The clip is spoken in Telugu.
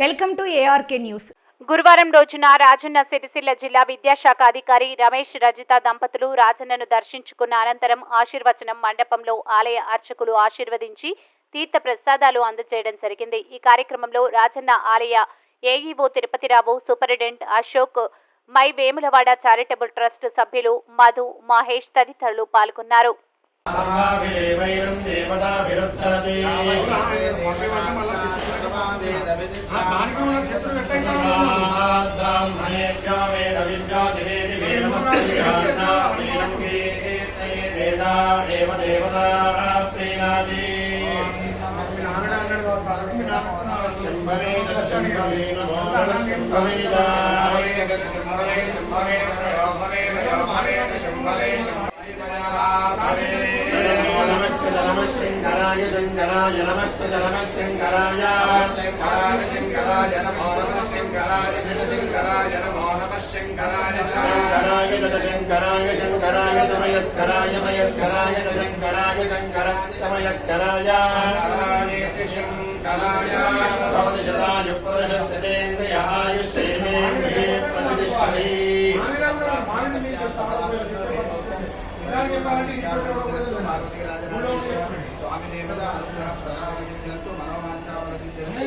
Welcome to ARK news. గురువారం రోజున రాజన్న సిరిసిల్ల జిల్లా విద్యాశాఖ అధికారి రమేష్ రజిత దంపతులు రాజన్నను దర్శించుకున్న అనంతరం ఆశీర్వచనం మండపంలో ఆలయ అర్చకులు ఆశీర్వదించి తీర్థ ప్రసాదాలు అందజేయడం జరిగింది. ఈ కార్యక్రమంలో రాజన్న ఆలయ ఏఈఓ తిరుపతిరావు, సూపరింటెండెంట్ అశోక్, మై వేములవాడ చారిటబుల్ ట్రస్ట్ సభ్యులు మధు, మహేష్ తదితరులు పాల్గొన్నారు. శంకరాయ శంకరాయ నమస్తే శంకరాయ శంకరాయ నమో నమః శంకరాయ శంకరాయ నమో నమః శంకరాయ శంకరాయ శంకరాయ శంకరాయ తమయస్కరాయ మయస్కరాయ శంకరాయ శంకరాయ తమయస్కరాయ శంకరాయ భవతిశతాయ పురుషస్యేంద్రియ ఆయుష్యేంద్రియే ప్రతిష్ఠతే. స్వామి దేవత అనుగ్రహ ప్రసాద సిద్ధిరస్తు మనోవాంఛావల సిద్ధిరస్తు